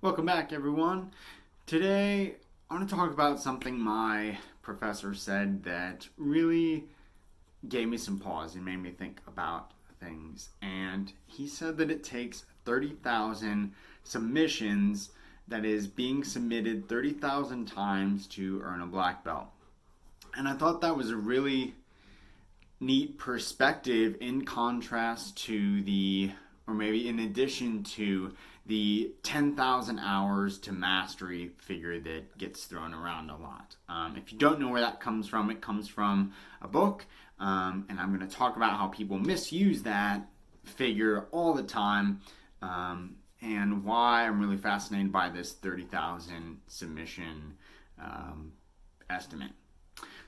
Welcome back, everyone. Today, I want to talk about something my professor said that really gave me some pause and made me think about things. And he said that it takes 30,000 submissions, that is, being submitted 30,000 times to earn a black belt. And I thought that was a really neat perspective in contrast to or maybe in addition to the 10,000 hours to mastery figure that gets thrown around a lot. If you don't know where that comes from, it comes from a book, and I'm going to talk about how people misuse that figure all the time, and why I'm really fascinated by this 30,000 submission estimate.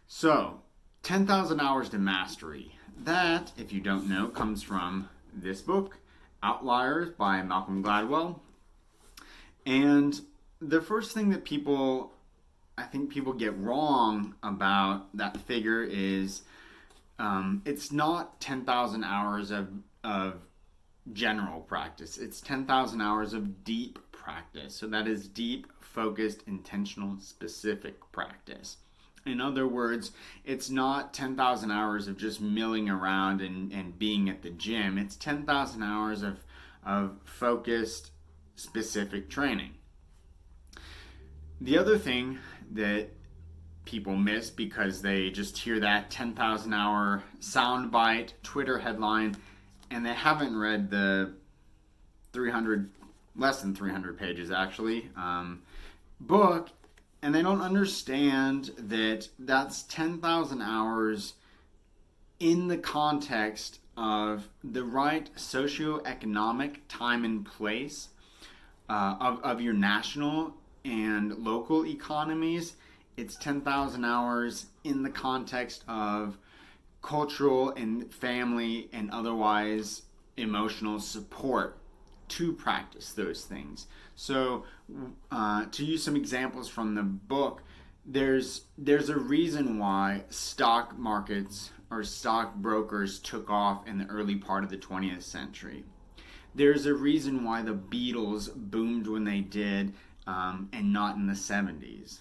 So, 10,000 hours to mastery. That, if you don't know, comes from this book, Outliers by Malcolm Gladwell. And the first thing that I think people get wrong about that figure is it's not 10,000 hours of general practice. It's 10,000 hours of deep practice. So that is deep, focused, intentional, specific practice. In other words, it's not 10,000 hours of just milling around and being at the gym. It's 10,000 hours of focused, specific training. The other thing that people miss because they just hear that 10,000 hour soundbite Twitter headline and they haven't read the less than 300 pages actually, book, and they don't understand that that's 10,000 hours in the context of the right socioeconomic time and place of your national and local economies. It's 10,000 hours in the context of cultural and family and otherwise emotional support to practice those things. So to use some examples from the book, there's a reason why stock markets or stock brokers took off in the early part of the 20th century. There's a reason why the Beatles boomed when they did, and not in the 70s.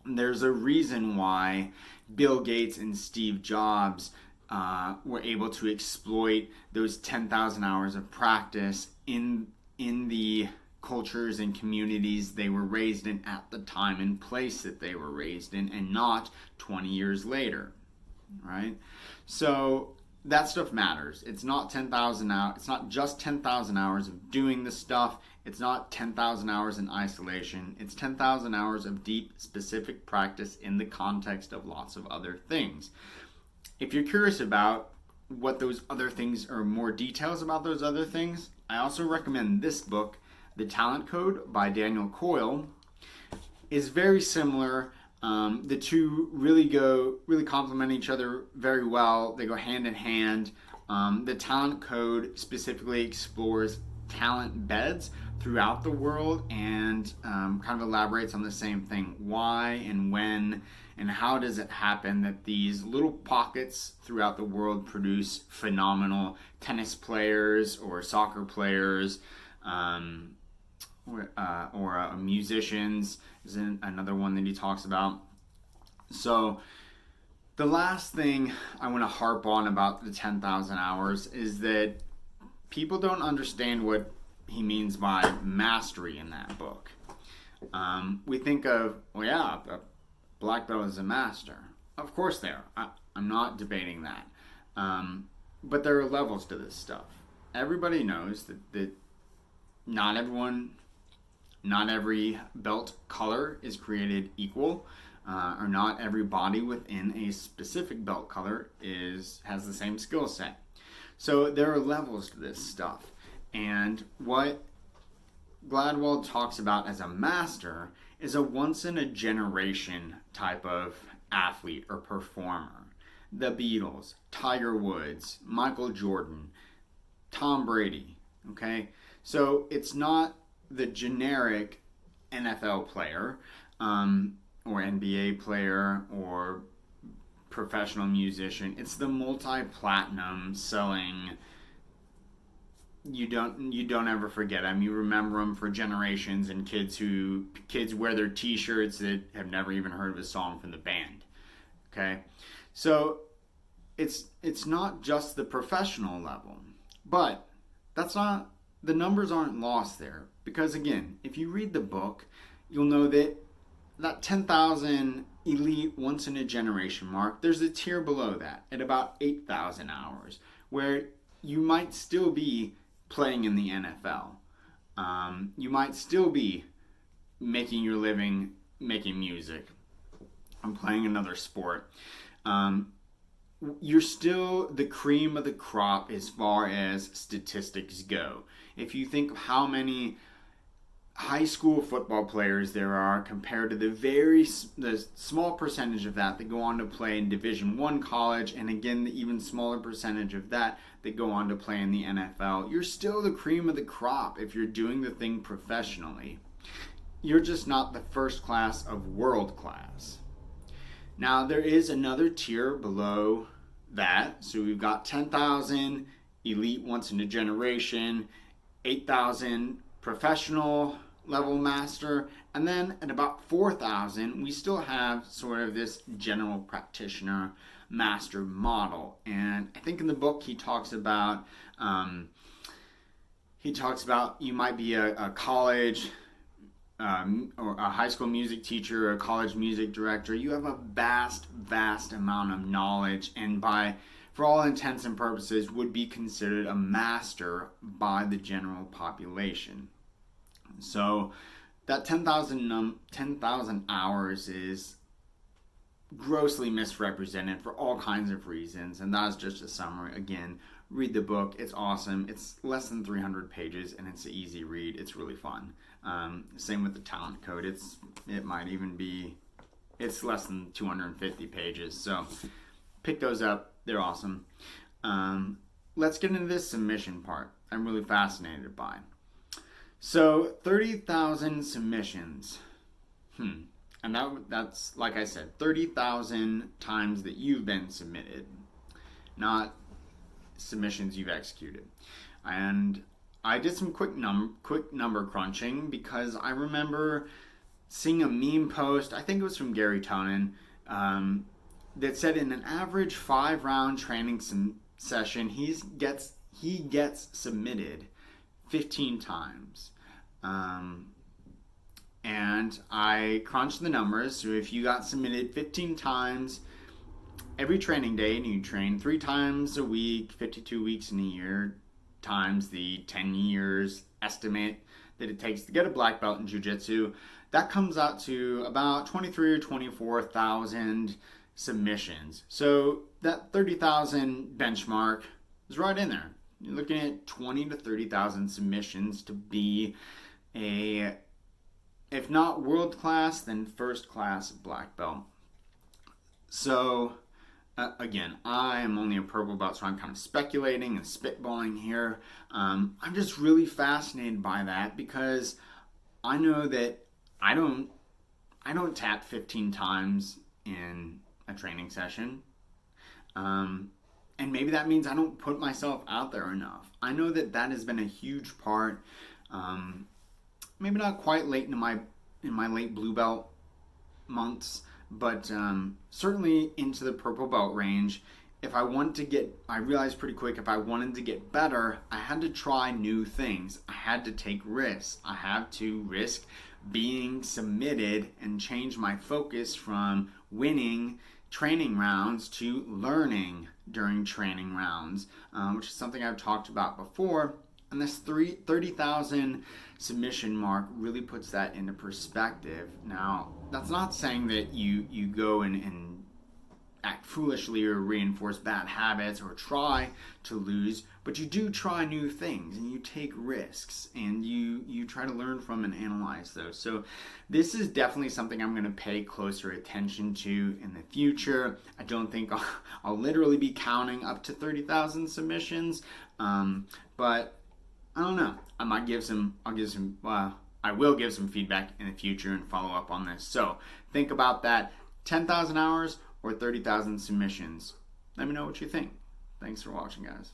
There's a reason why Bill Gates and Steve Jobs were able to exploit those 10,000 hours of practice in the cultures and communities they were raised in at the time and place that they were raised in, and not 20 years later, right? So that stuff matters. It's not 10,000 hours. It's not just 10,000 hours of doing the stuff. It's not 10,000 hours in isolation. It's 10,000 hours of deep, specific practice in the context of lots of other things. If you're curious about what those other things or more details about those other things, I also recommend this book, The Talent Code by dancoyle. Is very similar. The two really complement each other very well. They go hand in hand. The Talent Code specifically explores talent beds throughout the world and kind of elaborates on the same thing. Why and when and how does it happen that these little pockets throughout the world produce phenomenal tennis players or soccer players, or musicians is another one that he talks about. So the last thing I want to harp on about the 10,000 hours is that people don't understand what he means by mastery in that book. We think of, a black belt is a master. Of course they are. I'm not debating that. But there are levels to this stuff. Everybody knows that not every belt color is created equal, or not every body within a specific belt color has the same skill set. So there are levels to this stuff. And what Gladwell talks about as a master is a once-in-a-generation type of athlete or performer. The Beatles, Tiger Woods, Michael Jordan, Tom Brady, okay? So it's not the generic NFL player, or NBA player, or professional musician. It's the multi-platinum selling you don't ever forget them. You remember them for generations, and kids wear their T-shirts that have never even heard of a song from the band. Okay, so it's not just the professional level, but the numbers aren't lost there, because again, if you read the book, you'll know that 10,000 elite once in a generation mark, there's a tier below that at about 8,000 hours where you might still be playing in the NFL. You might still be making your living making music. I'm playing another sport. You're still the cream of the crop as far as statistics go. If you think of how many high school football players there are compared to the small percentage of that go on to play in Division I college, and again the even smaller percentage of that go on to play in the NFL, you're still the cream of the crop if you're doing the thing professionally. You're just not the first class of world class. Now there is another tier below that. So we've got 10,000 elite once in a generation, 8,000 professional level master, and then at about 4,000 we still have sort of this general practitioner master model. And I think in the book he talks about you might be a college or a high school music teacher or a college music director. You have a vast amount of knowledge, and for all intents and purposes would be considered a master by the general population. So that 10,000 hours is grossly misrepresented for all kinds of reasons, and that's just a summary. Again, read the book. It's awesome. It's less than 300 pages, and it's an easy read. It's really fun. Same with the talent code. It's less than 250 pages. So pick those up. They're awesome. Let's get into this submission part. I'm really fascinated by. So 30,000 submissions. And that's, like I said, 30,000 times that you've been submitted, not submissions you've executed. And I did some quick number crunching, because I remember seeing a meme post, I think it was from Gary Tonin, that said in an average 5-round training session, he gets submitted 15 times. And I crunched the numbers. So if you got submitted 15 times every training day, and you train 3 times a week, 52 weeks in a year, times the 10 years estimate that it takes to get a black belt in jiu-jitsu, that comes out to about 23 or 24,000 submissions. So that 30,000 benchmark is right in there. You're looking at 20 to 30,000 submissions to be if not world class, then first class black belt. So again, I am only a purple belt, so I'm kind of speculating and spitballing here. I'm just really fascinated by that, because I know that I don't tap 15 times in a training session. And maybe that means I don't put myself out there enough. I know that has been a huge part. Maybe not quite late in my late blue belt months, but certainly into the purple belt range. I realized pretty quick, if I wanted to get better, I had to try new things. I had to take risks. I had to risk being submitted and change my focus from winning training rounds to learning during training rounds, which is something I've talked about before. And this 30,000 submission mark really puts that into perspective. Now, that's not saying that you go and act foolishly or reinforce bad habits or try to lose, but you do try new things and you take risks and you try to learn from and analyze those. So this is definitely something I'm going to pay closer attention to in the future. I don't think I'll literally be counting up to 30,000 submissions, but I don't know. I will give some feedback in the future and follow up on this. So think about that. 10,000 hours or 30,000 submissions. Let me know what you think. Thanks for watching, guys.